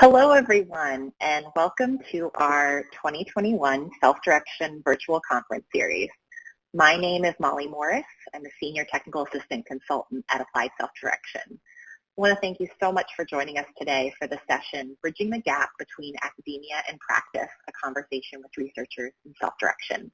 Hello, everyone, and welcome to our 2021 Self-Direction Virtual Conference Series. My name is Molly Morris. I'm a Senior Technical Assistant Consultant at Applied Self-Direction. I want to thank you so much for joining us today for the session, Bridging the Gap Between Academia and Practice, a conversation with researchers in self-direction.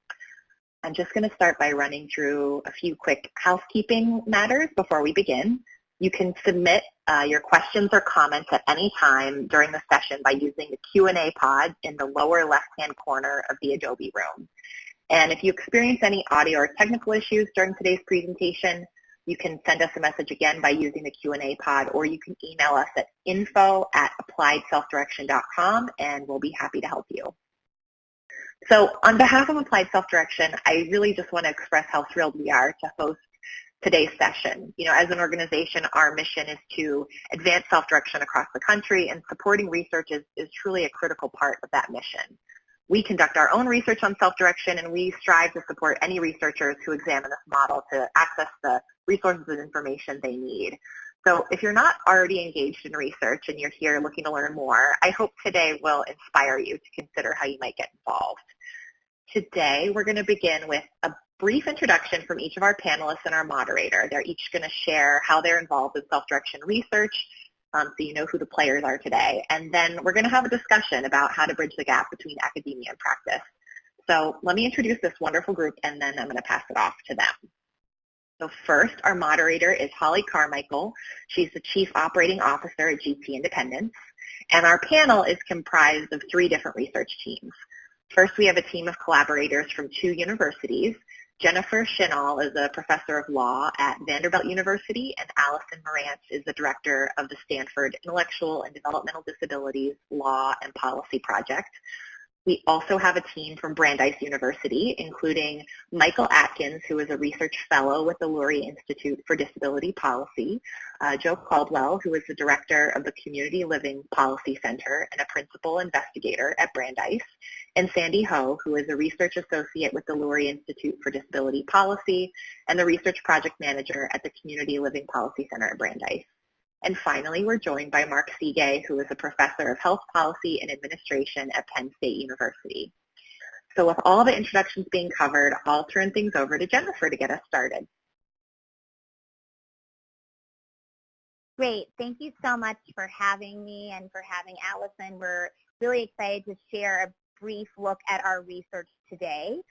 I'm just going to start by running through a few quick housekeeping matters before we begin. You can submit your questions or comments at any time during the session by using the Q&A pod in the lower left-hand corner of the Adobe Room. And if you experience any audio or technical issues during today's presentation, you can send us a message again by using the Q&A pod, or you can email us at info@appliedselfdirection.com, and we'll be happy to help you. So on behalf of Applied Self-Direction, I really just want to express how thrilled we are to host today's session. As an organization, our mission is to advance self-direction across the country, and supporting research is truly a critical part of that mission. We conduct our own research on self-direction, and we strive to support any researchers who examine this model to access the resources and information they need. So if you're not already engaged in research and you're here looking to learn more, I hope today will inspire you to consider how you might get involved. Today, we're going to begin with a brief introduction from each of our panelists and our moderator. They're each going to share how they're involved in self-direction research, so you know who the players are today. And then we're going to have a discussion about how to bridge the gap between academia and practice. So let me introduce this wonderful group, and then I'm going to pass it off to them. So first, our moderator is Holly Carmichael. She's the Chief Operating Officer at GT Independence. And our panel is comprised of 3 different research teams. First, we have a team of collaborators from 2 universities. Jennifer Shinall is a professor of law at Vanderbilt University, and Allison Morantz is the director of the Stanford Intellectual and Developmental Disabilities Law and Policy Project. We also have a team from Brandeis University, including Michael Atkins, who is a research fellow with the Lurie Institute for Disability Policy, Joe Caldwell, who is the director of the Community Living Policy Center and a principal investigator at Brandeis, and Sandy Ho, who is a research associate with the Lurie Institute for Disability Policy and the research project manager at the Community Living Policy Center at Brandeis. And finally, we're joined by Mark Seagay, who is a professor of health policy and administration at Penn State University. So with all the introductions being covered, I'll turn things over to Jennifer to get us started. Great. Thank you so much for having me and for having Allison. We're really excited to share a brief look at our research today.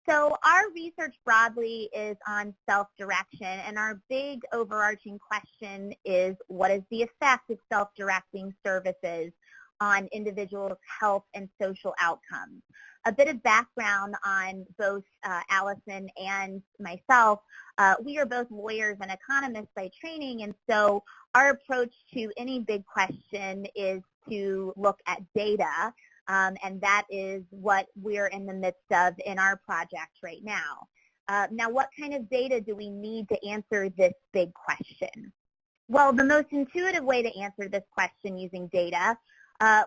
So our research broadly is on self-direction, and our big overarching question is, what is the effect of self-directing services on individuals' health and social outcomes? A bit of background on both Allison and myself. We are both lawyers and economists by training, and so our approach to any big question is to look at data. And that is what we're in the midst of in our project right now. Now, what kind of data do we need to answer this big question? Well, the most intuitive way to answer this question using data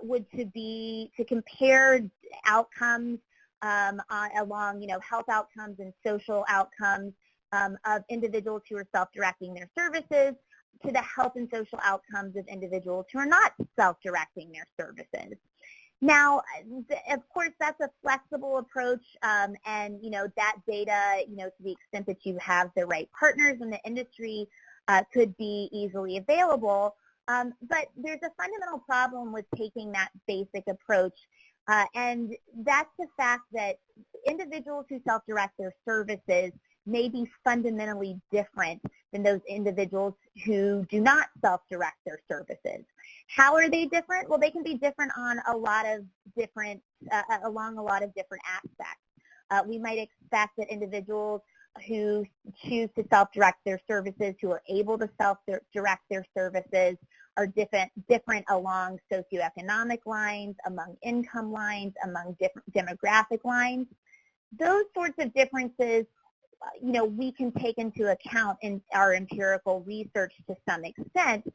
would be to compare outcomes along, health outcomes and social outcomes of individuals who are self-directing their services to the health and social outcomes of individuals who are not self-directing their services. Now, of course, that's a flexible approach, and, that data, to the extent that you have the right partners in the industry, could be easily available. But there's a fundamental problem with taking that basic approach, and that's the fact that individuals who self-direct their services may be fundamentally different than those individuals who do not self-direct their services. How are they different? Well, they can be different on a lot of different, along a lot of different aspects. We might expect that individuals who choose to self-direct their services, who are able to self-direct their services, are different along socioeconomic lines, among income lines, among different demographic lines. Those sorts of differences we can take into account in our empirical research to some extent,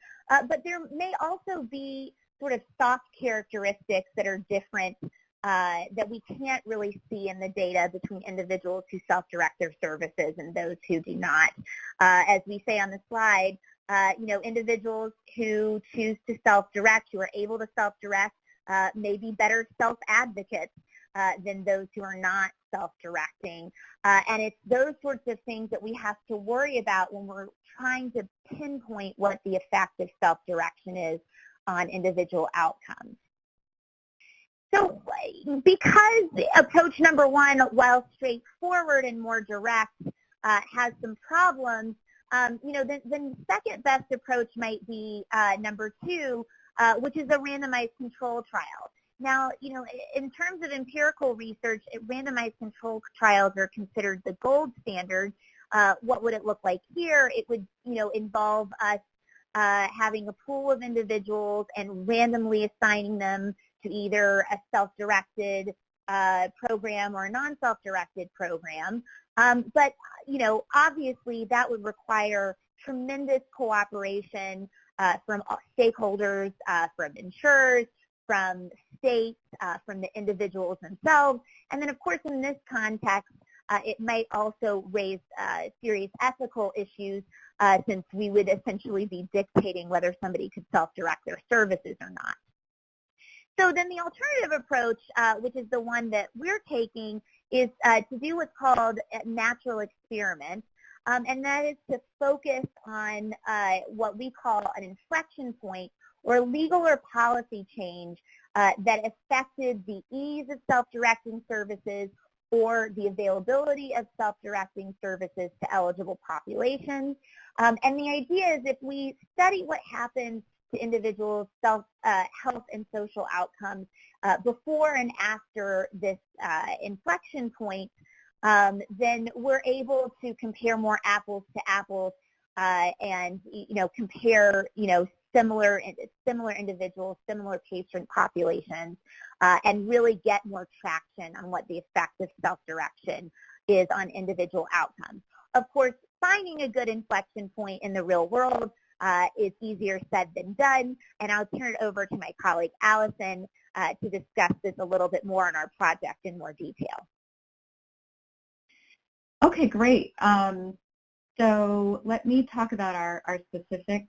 but there may also be sort of soft characteristics that are different that we can't really see in the data between individuals who self-direct their services and those who do not. As we say on the slide, Individuals who choose to self-direct, who are able to self-direct, may be better self-advocates than those who are not self-directing. And it's those sorts of things that we have to worry about when we're trying to pinpoint what the effect of self-direction is on individual outcomes. So because approach number one, while straightforward and more direct, has some problems, then the second best approach might be number two, which is a randomized control trial. Now, in terms of empirical research, randomized control trials are considered the gold standard. What would it look like here? It would, involve us having a pool of individuals and randomly assigning them to either a self-directed program or a non-self-directed program. But obviously that would require tremendous cooperation from stakeholders, from insurers, from states, from the individuals themselves. And then, of course, in this context, it might also raise serious ethical issues since we would essentially be dictating whether somebody could self-direct their services or not. So then the alternative approach, which is the one that we're taking, is to do what's called a natural experiment, and that is to focus on what we call an inflection point or legal or policy change that affected the ease of self-directing services or the availability of self-directing services to eligible populations. And the idea is if we study what happens to individuals' health and social outcomes before and after this inflection point, then we're able to compare more apples to apples and compare similar individuals, similar patient populations, and really get more traction on what the effect of self-direction is on individual outcomes. Of course, finding a good inflection point in the real world is easier said than done, and I'll turn it over to my colleague Allison to discuss this a little bit more on our project in more detail. Okay, great. So let me talk about our specific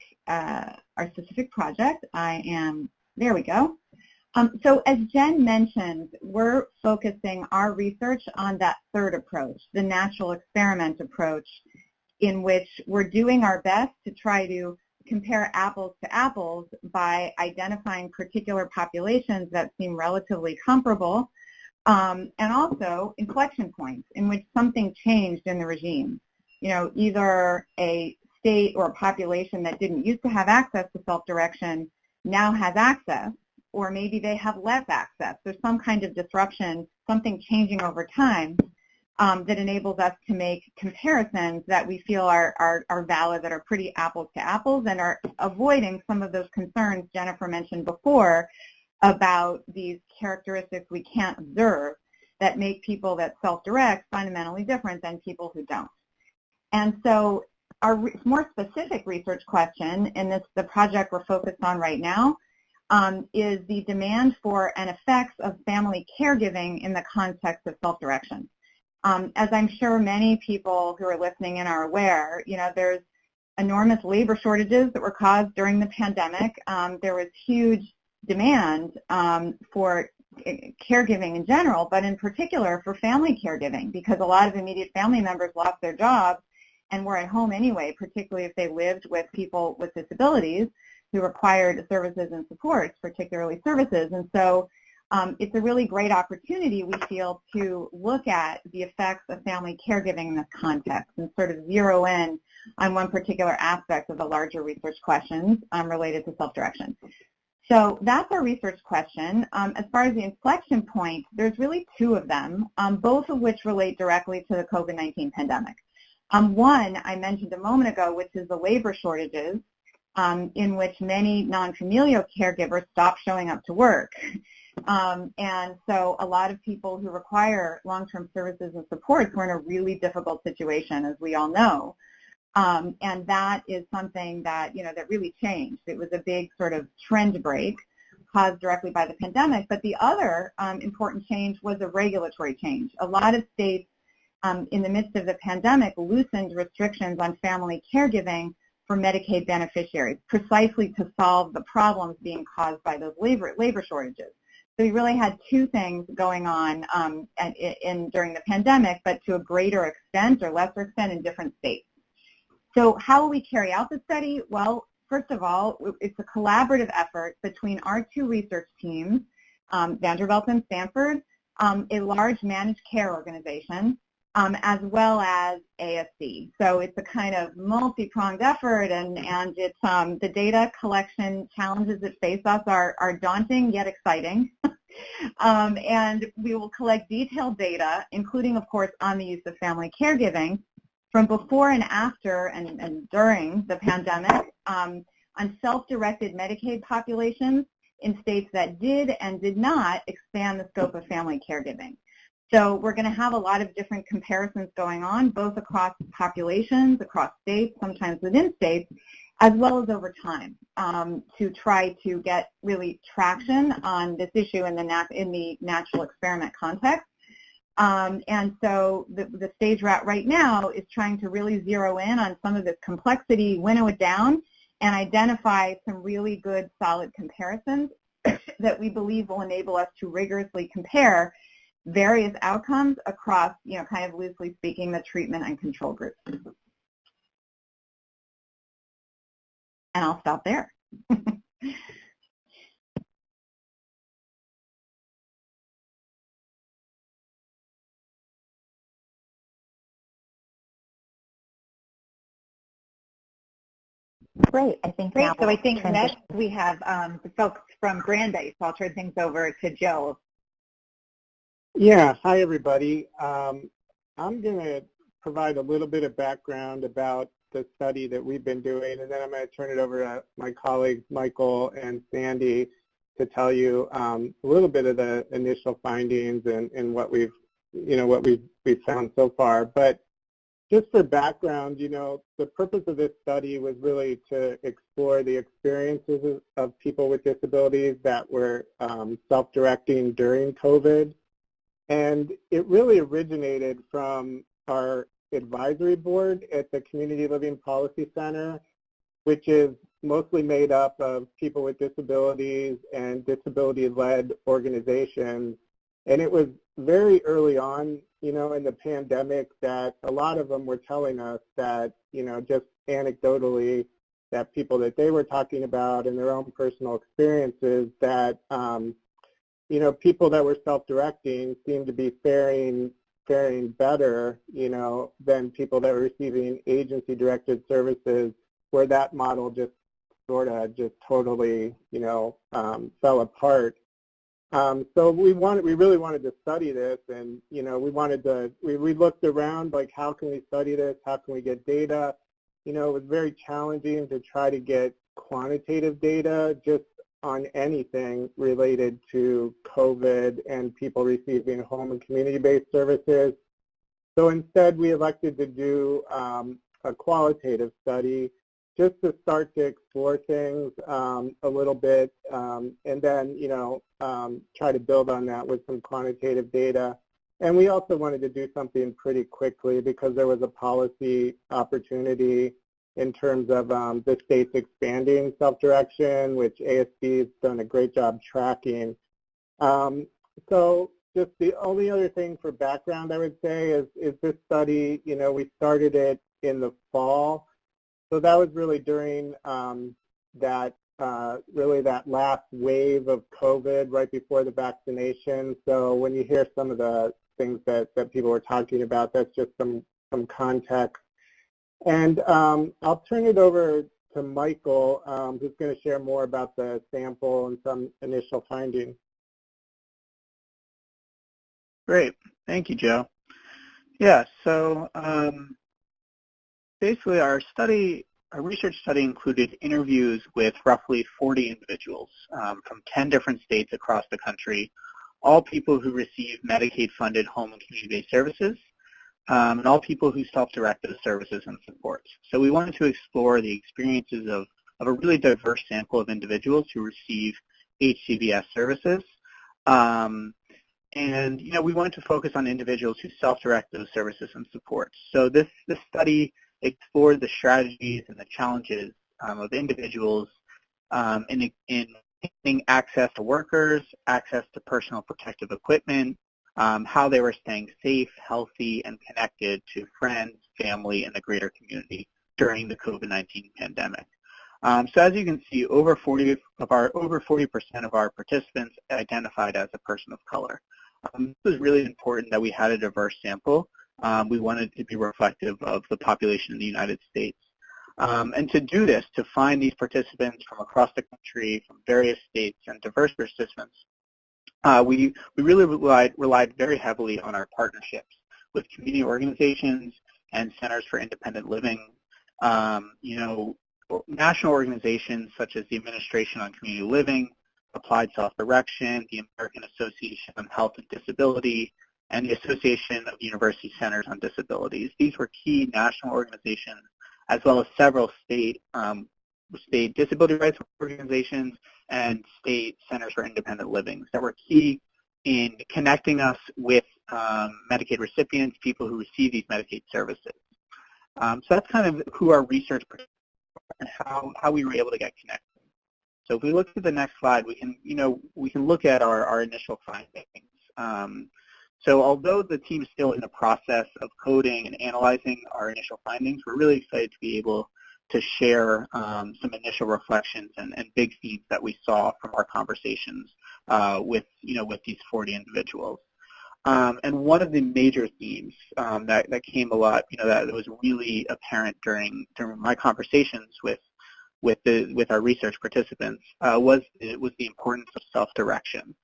project. There we go. So as Jen mentioned, we're focusing our research on that third approach, the natural experiment approach, in which we're doing our best to try to compare apples to apples by identifying particular populations that seem relatively comparable, and also inflection points in which something changed in the regime. Either a state or a population that didn't used to have access to self-direction now has access, or maybe they have less access. There's some kind of disruption, something changing over time that enables us to make comparisons that we feel are valid, that are pretty apples to apples, and are avoiding some of those concerns Jennifer mentioned before about these characteristics we can't observe that make people that self-direct fundamentally different than people who don't. And so our more specific research question, and the project we're focused on right now, is the demand for and effects of family caregiving in the context of self-direction. As I'm sure many people who are listening in are aware, there's enormous labor shortages that were caused during the pandemic. There was huge demand for caregiving in general, but in particular for family caregiving, because a lot of immediate family members lost their jobs and were at home anyway, particularly if they lived with people with disabilities who required services and supports, particularly services. And so it's a really great opportunity, we feel, to look at the effects of family caregiving in this context and sort of zero in on one particular aspect of the larger research questions related to self-direction. So that's our research question. As far as the inflection point, there's really two of them, both of which relate directly to the COVID-19 pandemic. One I mentioned a moment ago, which is the labor shortages, in which many non-familial caregivers stopped showing up to work. And so a lot of people who require long-term services and supports were in a really difficult situation, as we all know. And that is something that, that really changed. It was a big sort of trend break caused directly by the pandemic. But the other important change was a regulatory change. A lot of states in the midst of the pandemic loosened restrictions on family caregiving for Medicaid beneficiaries, precisely to solve the problems being caused by those labor shortages. So we really had two things going on during the pandemic, but to a greater extent or lesser extent in different states. So how will we carry out the study? Well, first of all, it's a collaborative effort between our two research teams, Vanderbilt and Stanford, a large managed care organization, as well as ASC. So it's a kind of multi-pronged effort, and it's the data collection challenges that face us are daunting yet exciting. And we will collect detailed data, including, of course, on the use of family caregiving from before and after and during the pandemic on self-directed Medicaid populations in states that did and did not expand the scope of family caregiving. So we're going to have a lot of different comparisons going on, both across populations, across states, sometimes within states, as well as over time, to try to get really traction on this issue in the natural experiment context. And so the stage we're at right now is trying to really zero in on some of this complexity, winnow it down, and identify some really good, solid comparisons that we believe will enable us to rigorously compare various outcomes across, kind of loosely speaking, the treatment and control groups. And I'll stop there. Great. I think Great. now So I think transition. next we have the folks from Brandeis. So I'll turn things over to Joe. Yeah. Hi, everybody. I'm going to provide a little bit of background about the study that we've been doing, and then I'm going to turn it over to my colleagues Michael and Sandy to tell you a little bit of the initial findings and what we've found so far. But just for background, the purpose of this study was really to explore the experiences of people with disabilities that were self-directing during COVID. And it really originated from our advisory board at the Community Living Policy Center, which is mostly made up of people with disabilities and disability-led organizations. And it was very early on, in the pandemic that a lot of them were telling us that, just anecdotally, that people that they were talking about in their own personal experiences that, people that were self-directing seemed to be faring better, than people that were receiving agency-directed services, where that model just totally, fell apart. So we really wanted to study this, and we looked around, like, how can we study this? How can we get data? It was very challenging to try to get quantitative data just on anything related to COVID and people receiving home and community-based services. So instead, we elected to do a qualitative study just to start to explore things a little bit, and then, try to build on that with some quantitative data. And we also wanted to do something pretty quickly because there was a policy opportunity in terms of the states expanding self-direction, which ASB has done a great job tracking. So just the only other thing for background I would say is this study, we started it in the fall. So that was really during that last wave of COVID right before the vaccination. So when you hear some of the things that people were talking about, that's just some context. And I'll turn it over to Michael, who's going to share more about the sample and some initial findings. Great. Thank you, Joe. Yeah, so basically our research study included interviews with roughly 40 individuals from 10 different states across the country, all people who receive Medicaid-funded home and community-based services, and all people who self-direct those services and supports. So we wanted to explore the experiences of a really diverse sample of individuals who receive HCBS services. And, we wanted to focus on individuals who self-direct those services and supports. So this study explored the strategies and the challenges of individuals in getting access to workers, access to personal protective equipment, how they were staying safe, healthy, and connected to friends, family, and the greater community during the COVID-19 pandemic. So as you can see, over 40% of our participants identified as a person of color. It was really important that we had a diverse sample. We wanted to be reflective of the population in the United States. And to do this, to find these participants from across the country, from various states, and diverse participants, we really relied very heavily on our partnerships with community organizations and centers for independent living. National organizations such as the Administration on Community Living, Applied Self-Direction, the American Association on Health and Disability, and the Association of University Centers on Disabilities. These were key national organizations, as well as several state disability rights organizations and state centers for independent living that were key in connecting us with Medicaid recipients, people who receive these Medicaid services. So that's kind of who our research and how we were able to get connected. So if we look at the next slide, we can look at our initial findings. So although the team is still in the process of coding and analyzing our initial findings, we're really excited to be able to share some initial reflections and big themes that we saw from our conversations with these 40 individuals. And one of the major themes that came a lot, that was really apparent during my conversations with our research participants was the importance of self-direction.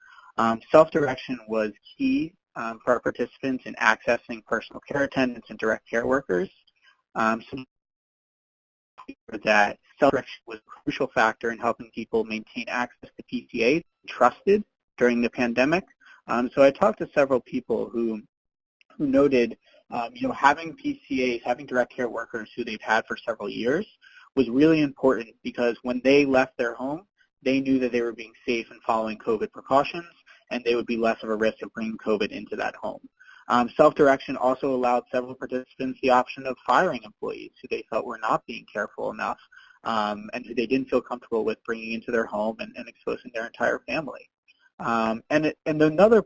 Self-direction was key for our participants in accessing personal care attendants and direct care workers. So that self-direction was a crucial factor in helping people maintain access to PCA trusted during the pandemic. So I talked to several people who noted, having PCAs, having direct care workers who they've had for several years was really important because when they left their home, they knew that they were being safe and following COVID precautions, and they would be less of a risk of bringing COVID into that home. Self-direction also allowed several participants the option of firing employees who they felt were not being careful enough and who they didn't feel comfortable with bringing into their home and exposing their entire family. And another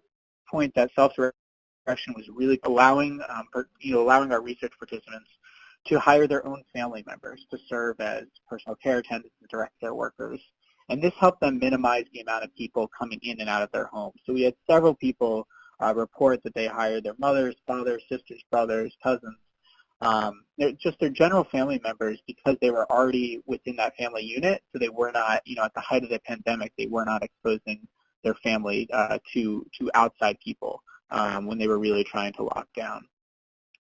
point that self-direction was really allowing our research participants to hire their own family members to serve as personal care attendants and direct care workers. And this helped them minimize the amount of people coming in and out of their homes. So we had several people report that they hired their mothers, fathers, sisters, brothers, cousins, just their general family members because they were already within that family unit. So they were not, at the height of the pandemic, they were not exposing their family to outside people when they were really trying to lock down.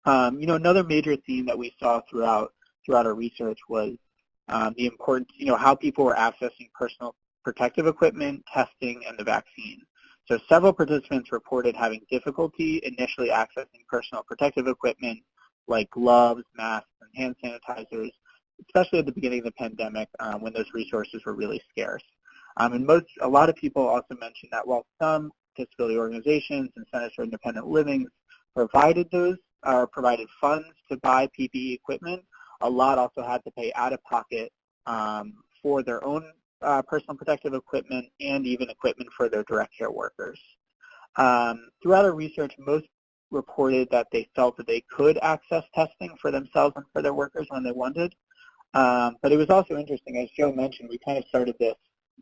Another major theme that we saw throughout our research was the importance, how people were accessing personal protective equipment, testing, and the vaccine. So several participants reported having difficulty initially accessing personal protective equipment like gloves, masks, and hand sanitizers, especially at the beginning of the pandemic when those resources were really scarce. And a lot of people also mentioned that while some disability organizations and centers for independent living provided funds to buy PPE equipment, a lot also had to pay out of pocket for their own personal protective equipment and even equipment for their direct care workers. Throughout our research, most reported that they felt that they could access testing for themselves and for their workers when they wanted. But it was also interesting, as Joe mentioned, we kind of started this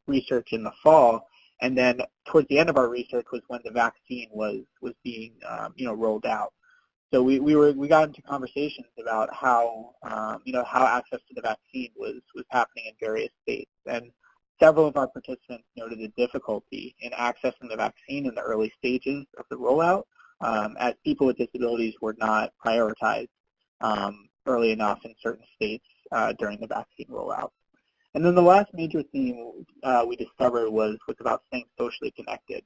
research in the fall, and then towards the end of our research was when the vaccine was being rolled out. So we got into conversations about how how access to the vaccine was happening in various states, and several of our participants noted the difficulty in accessing the vaccine in the early stages of the rollout, as people with disabilities were not prioritized early enough in certain states during the vaccine rollout. And then the last major theme we discovered was about staying socially connected.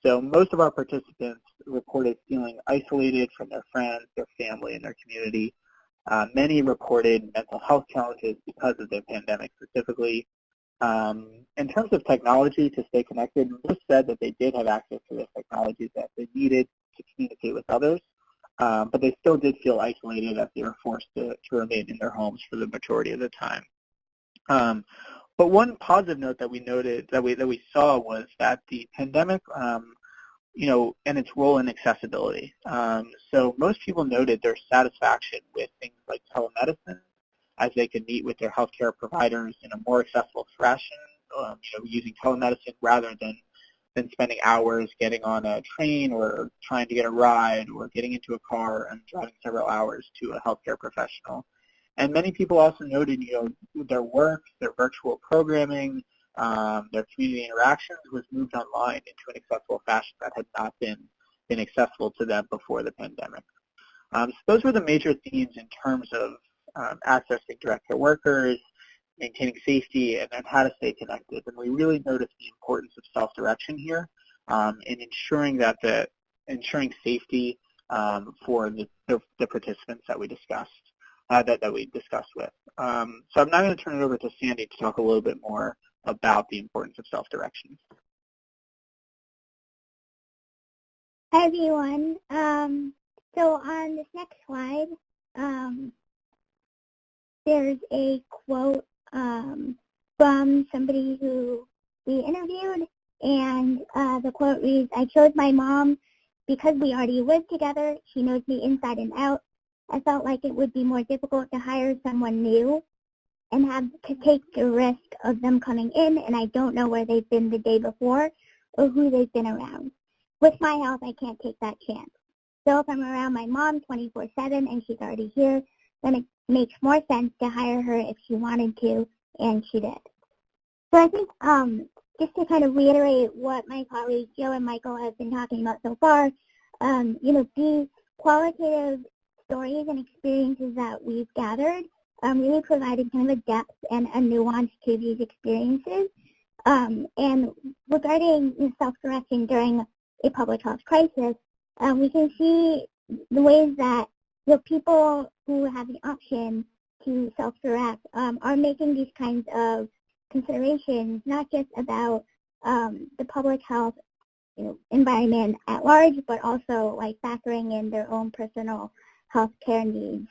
So most of our participants reported feeling isolated from their friends, their family, and their community. Many reported mental health challenges because of the pandemic specifically. In terms of technology to stay connected, most said that they did have access to the technologies that they needed to communicate with others. but they still did feel isolated as they were forced to remain in their homes for the majority of the time. But one positive note that we noted, that we saw, was that the pandemic, and its role in accessibility. So most people noted their satisfaction with things like telemedicine, as they could meet with their healthcare providers in a more accessible fashion, using telemedicine rather than spending hours getting on a train or trying to get a ride or getting into a car and driving several hours to a healthcare professional. And many people also noted, their work, their virtual programming, their community interactions was moved online into an accessible fashion that had not been accessible to them before the pandemic. So those were the major themes in terms of accessing direct care workers, maintaining safety, and then how to stay connected. And we really noticed the importance of self-direction here in ensuring safety for the participants that we discussed. That we discussed with. So I'm now going to turn it over to Sandy to talk a little bit more about the importance of self-direction. Hi, everyone. So on this next slide, there's a quote from somebody who we interviewed, and the quote reads, "I chose my mom because we already live together. She knows me inside and out. I felt like it would be more difficult to hire someone new and have to take the risk of them coming in, and I don't know where they've been the day before or who they've been around. With my health, I can't take that chance. So if I'm around my mom 24/7 and she's already here, then it makes more sense to hire her if she wanted to, and she did." So I think just to kind of reiterate what my colleagues Joe and Michael have been talking about so far, the qualitative stories and experiences that we've gathered really provided kind of a depth and a nuance to these experiences. And regarding self-direction during a public health crisis, we can see the ways that the people who have the option to self-direct are making these kinds of considerations, not just about the public health environment at large, but also like factoring in their own personal healthcare needs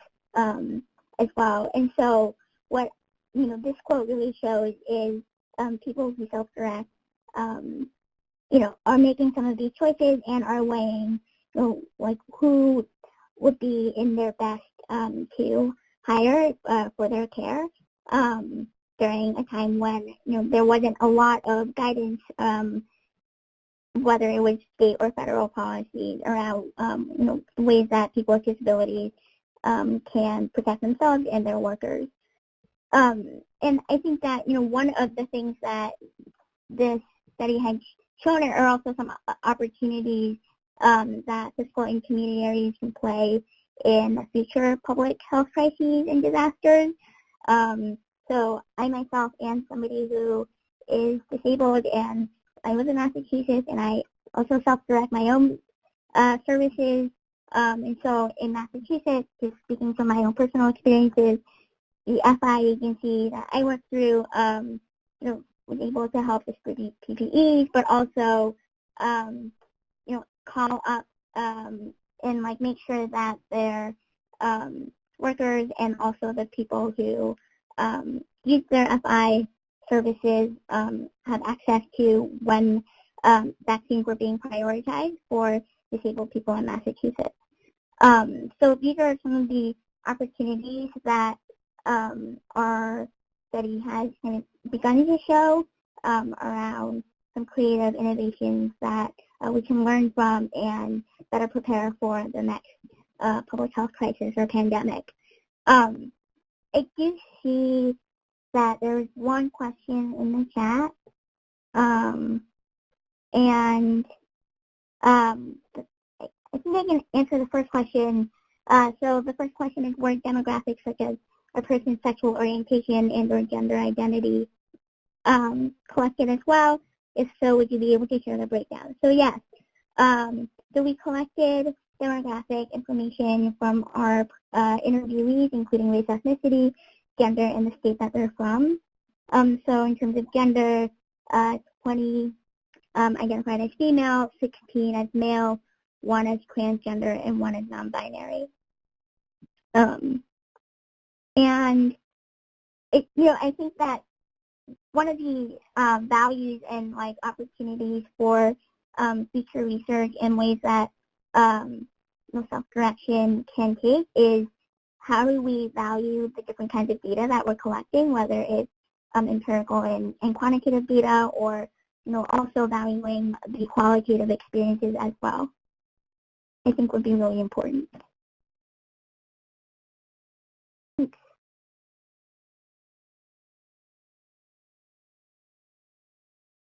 as well. And so what this quote really shows is people who self-direct are making some of these choices and are weighing like who would be in their best to hire for their care during a time when there wasn't a lot of guidance, whether it was state or federal policies around ways that people with disabilities can protect themselves and their workers. And I think that one of the things that this study had shown are also some opportunities that physical and community areas can play in future public health crises and disasters. So I myself am somebody who is disabled, and I live in Massachusetts, and I also self-direct my own services. And so in Massachusetts, just speaking from my own personal experiences, the FI agency that I work through, was able to help distribute PPEs, but also, call up and make sure that their workers and also the people who use their FI services have access to when vaccines were being prioritized for disabled people in Massachusetts. So these are some of the opportunities that our study has kind of begun to show around some creative innovations that we can learn from and better prepare for the next public health crisis or pandemic. I do see that there's one question in the chat, and I think I can answer the first question. So the first question is, were demographics such as a person's sexual orientation and or gender identity collected as well? If so, would you be able to share the breakdown? So yes, so we collected demographic information from our interviewees, including race, ethnicity, gender, and the state that they're from. So in terms of gender, 20 identified as female, 16 as male, one as transgender and one as non-binary. And I think that one of the values and opportunities for future research and ways that self-direction can take is how do we value the different kinds of data that we're collecting, whether it's empirical and quantitative data, or also valuing the qualitative experiences as well. I think would be really important. Thanks.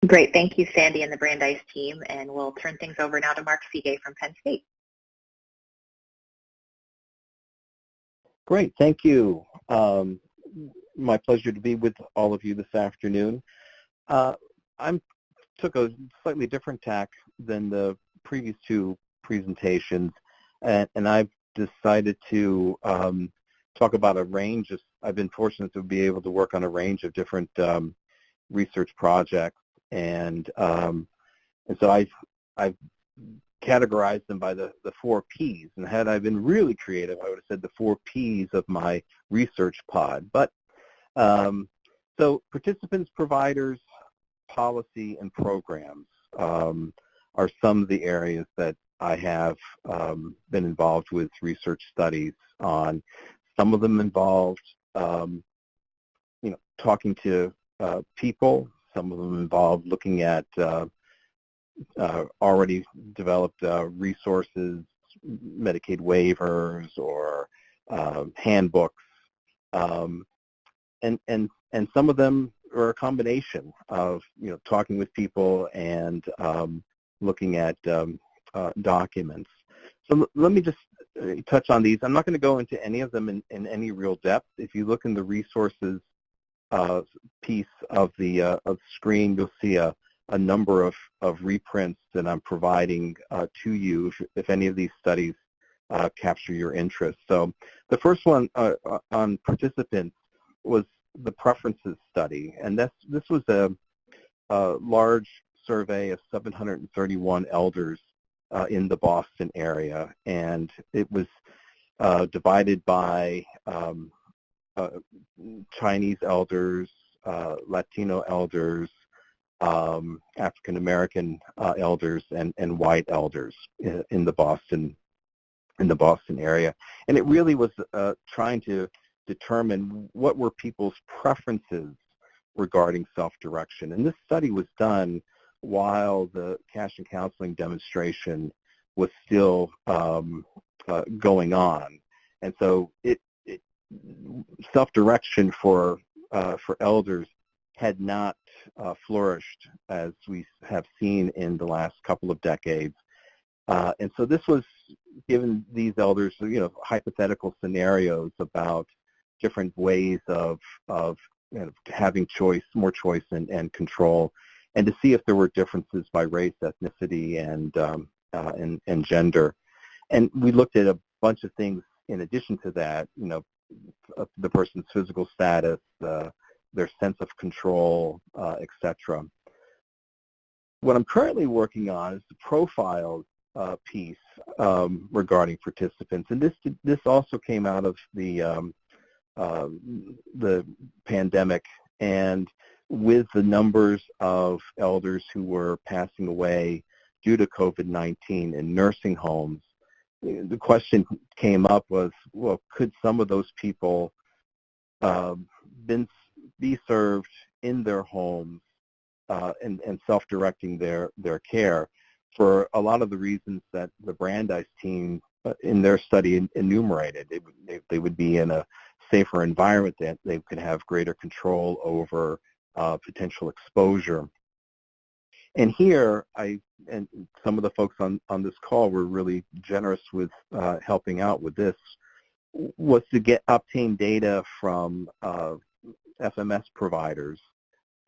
Great. Thank you, Sandy and the Brandeis team. And we'll turn things over now to Mark Seagay from Penn State. Great. Thank you. My pleasure to be with all of you this afternoon. I took a slightly different tack than the previous two presentations, and I've decided to talk about a range of, I've been fortunate to be able to work on a range of different research projects, and so I've categorized them by the 4 Ps, and had I been really creative, I would have said the 4 Ps of my research pod. But so participants, providers, policy, and programs are some of the areas that I have been involved with research studies on. Some of them involved, talking to people. Some of them involved looking at already developed resources, Medicaid waivers, or handbooks, and some of them are a combination of talking with people and looking at documents. So let me just touch on these. I'm not going to go into any of them in any real depth. If you look in the resources piece of the screen, you'll see a number of reprints that I'm providing to you if any of these studies capture your interest. So the first one on participants was the preferences study, and this was a large survey of 731 elders in the Boston area, and it was divided by Chinese elders, Latino elders, African American elders, and white elders in the Boston area. And it really was trying to determine what were people's preferences regarding self-direction. And this study was done while the Cash and Counseling demonstration was still going on. And so self-direction for elders had not flourished as we have seen in the last couple of decades. And so this was given these elders, hypothetical scenarios about different ways of having choice, more choice and control, and to see if there were differences by race, ethnicity, and gender. And we looked at a bunch of things in addition to that, the person's physical status, their sense of control, etc. What I'm currently working on is the profile piece regarding participants, and this also came out of the pandemic, and with the numbers of elders who were passing away due to COVID-19 in nursing homes, the question came up was, well, could some of those people be served in their homes and self-directing their care for a lot of the reasons that the Brandeis team in their study enumerated. They would be in a safer environment, that they could have greater control over potential exposure. And here, and some of the folks on this call were really generous with helping out with this, was to obtain data from FMS providers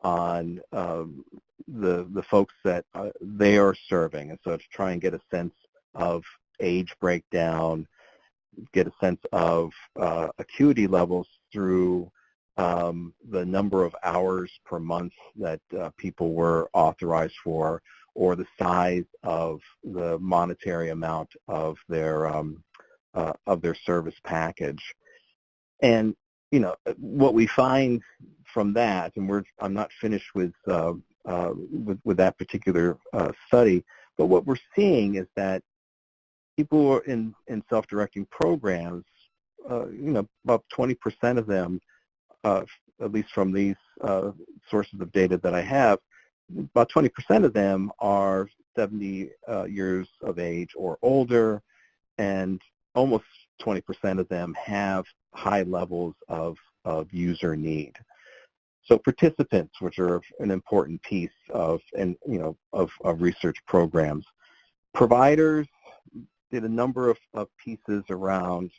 on the folks that they are serving, and so to try and get a sense of age breakdown, get a sense of acuity levels through the number of hours per month that people were authorized for, or the size of the monetary amount of their service package. And what we find from that, and I'm not finished with that particular study, but what we're seeing is that people in self-directing programs, about 20% of them, at least from these sources of data that I have, about 20% of them are 70 years of age or older, and almost 20% of them have high levels of user need. So participants, which are an important piece of research programs. Providers did a number of pieces around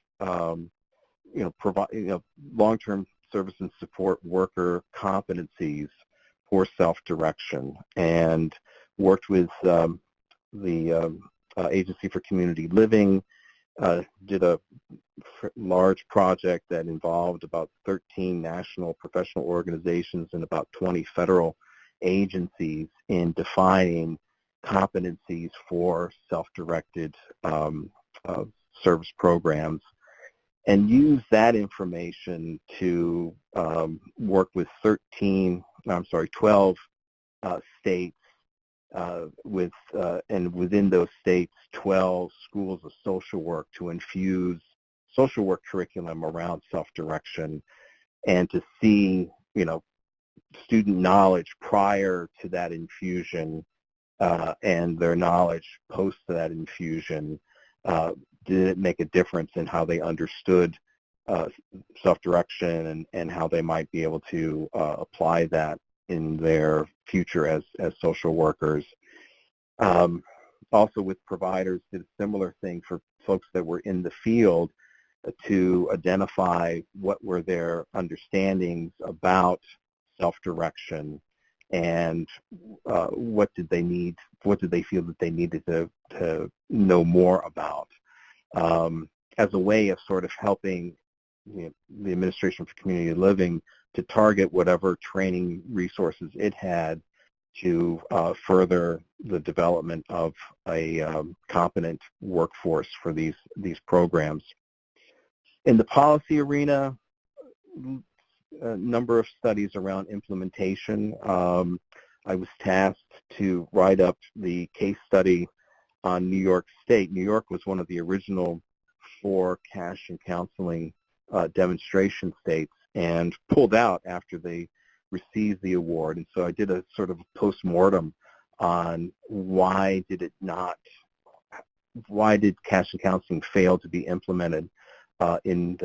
long-term service and support worker competencies for self-direction, and worked with the Agency for Community Living, did a large project that involved about 13 national professional organizations and about 20 federal agencies in defining competencies for self-directed service programs, and use that information to work with 12 states, and within those states, 12 schools of social work to infuse social work curriculum around self-direction, and to see, student knowledge prior to that infusion and their knowledge post that infusion. Did it make a difference in how they understood self-direction and how they might be able to apply that in their future as social workers? Also with providers, did a similar thing for folks that were in the field to identify what were their understandings about self-direction, and what did they feel that they needed to know more about, as a way of sort of helping the Administration for Community Living to target whatever training resources it had to further the development of a competent workforce for these programs. In the policy arena, a number of studies around implementation. I was tasked to write up the case study on New York State. New York was one of the original 4 cash and counseling demonstration states, and pulled out after they received the award. And so I did a sort of post-mortem on why did cash and counseling fail to be implemented in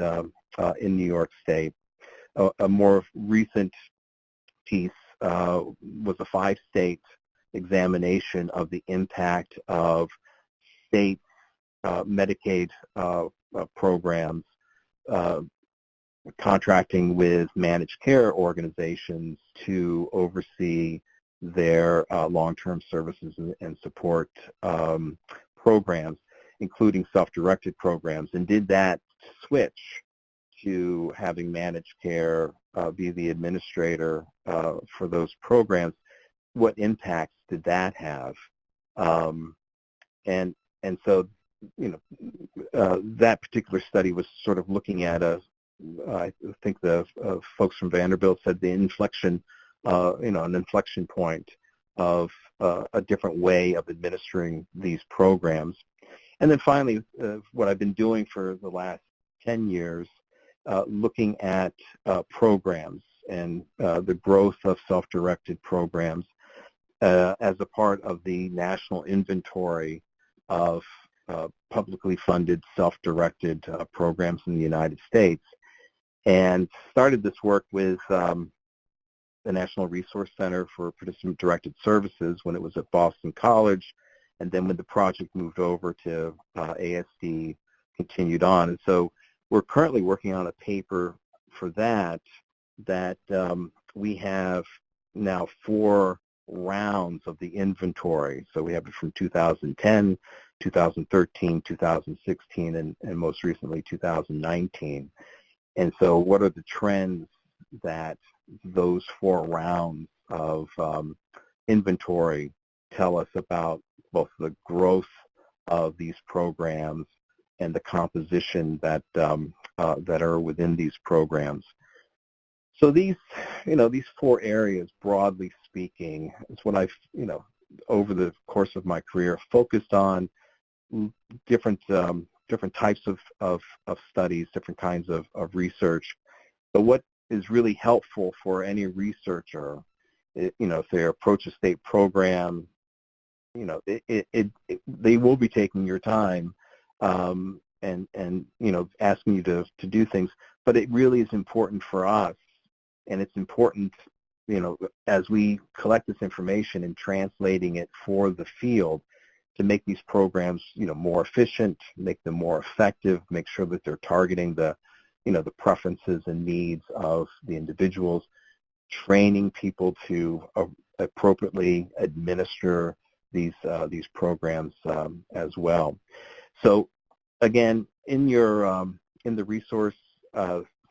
New York State. A more recent piece was a 5-state examination of the impact of state Medicaid programs contracting with managed care organizations to oversee their long-term services and support programs, including self-directed programs, and did that switch to having managed care be the administrator for those programs. What impacts did that have? And so, that particular study was sort of looking at I think the folks from Vanderbilt said the inflection, an inflection point of a different way of administering these programs. And then finally, what I've been doing for the last 10 years, looking at programs and the growth of self-directed programs as a part of the national inventory of publicly funded self-directed programs in the United States, and started this work with the National Resource Center for Participant-Directed Services when it was at Boston College, and then when the project moved over to ASD, continued on. And so we're currently working on a paper for that we have now 4 rounds of the inventory. So we have it from 2010, 2013, 2016, and most recently 2019. And so what are the trends that those 4 rounds of inventory tell us about both the growth of these programs and the composition that that are within these programs. So these, these 4 areas, broadly speaking, is what I've, over the course of my career, focused on different types of studies, different kinds of research. But what is really helpful for any researcher, if they approach a state program, they will be taking your time and asking you to do things. But it really is important for us, and it's important, as we collect this information and translating it for the field, to make these programs, more efficient, make them more effective, make sure that they're targeting the preferences and needs of the individuals, training people to appropriately administer these programs as well. So again, in the resource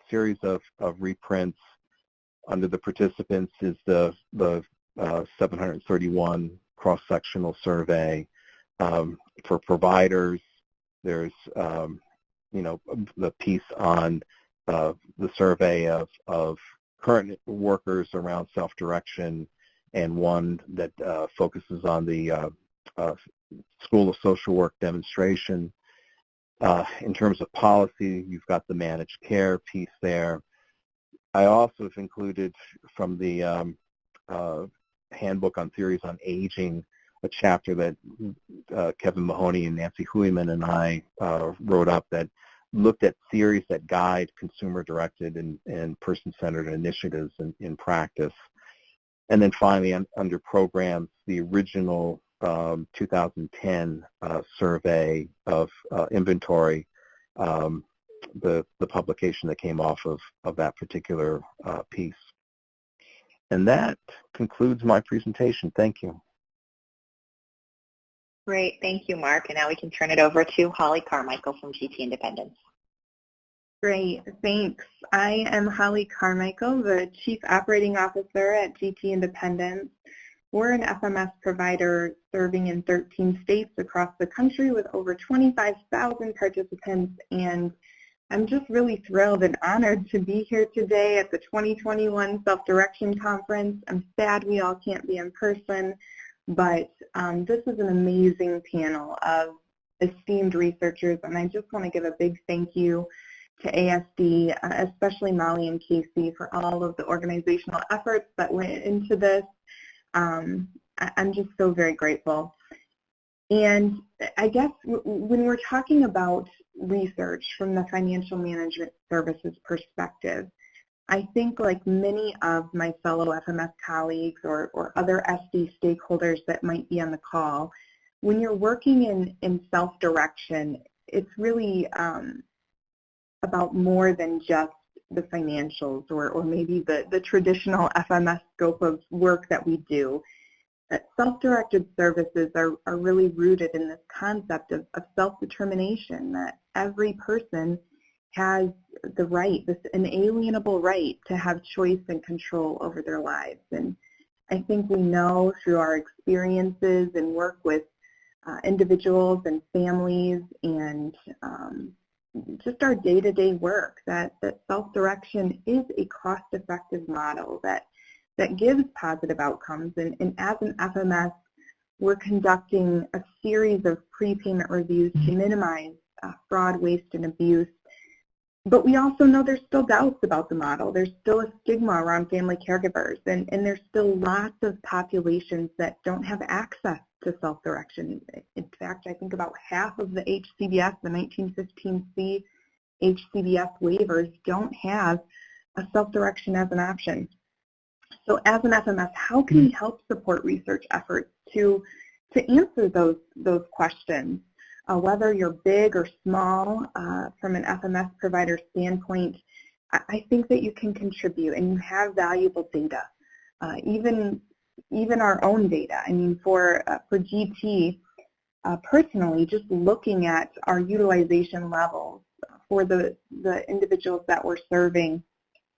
series of reprints, under the participants is the 731 cross-sectional survey. For providers, there's the piece on the survey of current workers around self-direction, and one that focuses on the School of Social Work demonstration. In terms of policy, you've got the managed care piece there. I also have included from the Handbook on Theories on Aging a chapter that Kevin Mahoney and Nancy Hueyman and I wrote up that looked at theories that guide consumer-directed and person-centered initiatives in practice. And then finally, under programs, the original 2010 survey of inventory, the publication that came off of that particular piece. And that concludes my presentation. Thank you. Great. Thank you, Mark. And now we can turn it over to Holly Carmichael from GT Independence. Great. Thanks. I am Holly Carmichael, the Chief Operating Officer at GT Independence. We're an FMS provider serving in 13 states across the country with over 25,000 participants, and I'm just really thrilled and honored to be here today at the 2021 Self-Direction Conference. I'm sad we all can't be in person, but this is an amazing panel of esteemed researchers, and I just want to give a big thank you to ASD, especially Molly and Casey, for all of the organizational efforts that went into this. I'm just so very grateful. And I guess when we're talking about research from the financial management services perspective, I think like many of my fellow FMS colleagues or other SD stakeholders that might be on the call, when you're working in self-direction, it's really about more than just the financials or maybe the traditional FMS scope of work that we do. Self-directed services are really rooted in this concept of self-determination, that every person has the right, this inalienable right to have choice and control over their lives. And I think we know through our experiences and work with individuals and families and just our day-to-day work that self-direction is a cost-effective model that gives positive outcomes. And as an FMS, we're conducting a series of prepayment reviews to minimize fraud, waste, and abuse. But we also know there's still doubts about the model. There's still a stigma around family caregivers, and there's still lots of populations that don't have access to self-direction. In fact, I think about half of the HCBS, the 1915C HCBS waivers, don't have a self-direction as an option. So as an FMS, how can we help support research efforts to answer those questions? Whether you're big or small, from an FMS provider standpoint, I think that you can contribute and you have valuable data, even our own data. I mean, for GT, personally, just looking at our utilization levels for the individuals that we're serving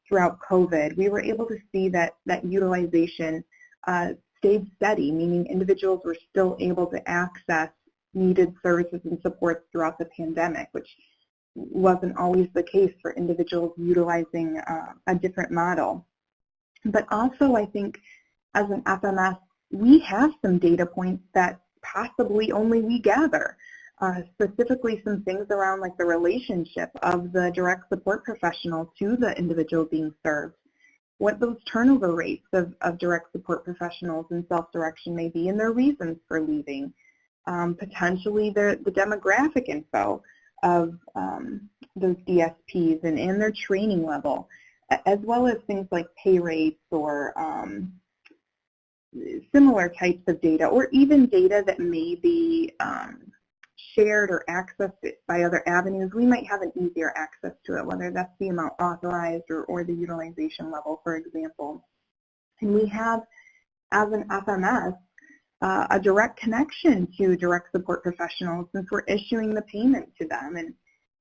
throughout COVID, we were able to see that utilization stayed steady, meaning individuals were still able to access needed services and supports throughout the pandemic, which wasn't always the case for individuals utilizing a different model. But also, I think as an FMS, we have some data points that possibly only we gather, specifically some things around like the relationship of the direct support professional to the individual being served, what those turnover rates of direct support professionals in self-direction may be and their reasons for leaving, potentially the demographic info of those DSPs and their training level, as well as things like pay rates or similar types of data, or even data that may be shared or accessed by other avenues. We might have an easier access to it, whether that's the amount authorized or the utilization level, for example. And we have, as an FMS, a direct connection to direct support professionals since we're issuing the payment to them. And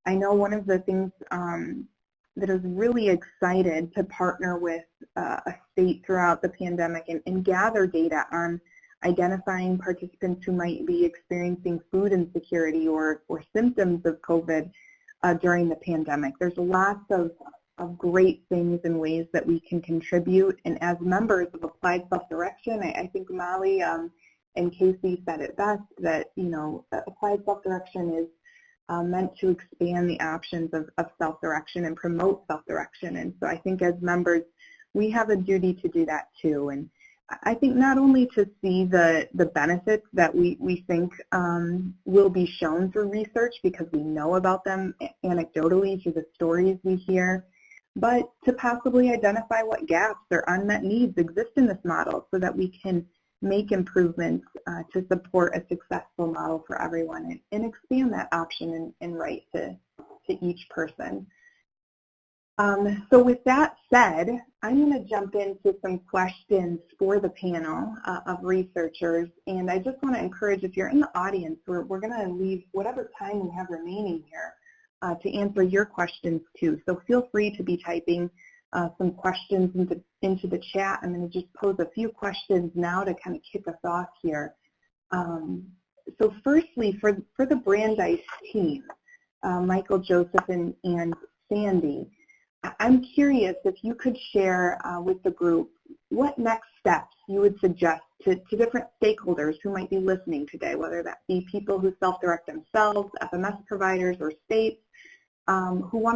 I know one of the things that is really excited to partner with a state throughout the pandemic and gather data on identifying participants who might be experiencing food insecurity or symptoms of COVID during the pandemic. There's lots of great things and ways that we can contribute. And as members of Applied Self-Direction, I think Molly and Casey said it best, that, you know, Applied Self-Direction is meant to expand the options of self-direction and promote self-direction. And so I think as members, we have a duty to do that too. And I think not only to see the benefits that we think will be shown through research because we know about them anecdotally through the stories we hear, but to possibly identify what gaps or unmet needs exist in this model so that we can make improvements to support a successful model for everyone and expand that option and right to each person. So with that said, I'm going to jump into some questions for the panel of researchers, and I just want to encourage, if you're in the audience, we're going to leave whatever time we have remaining here to answer your questions too. So feel free to be typing some questions into the chat. I'm going to just pose a few questions now to kind of kick us off here. So firstly, for the Brandeis team, Michael, Joseph, and Sandy, I'm curious if you could share with the group what next steps you would suggest to different stakeholders who might be listening today, whether that be people who self-direct themselves, FMS providers, or states who want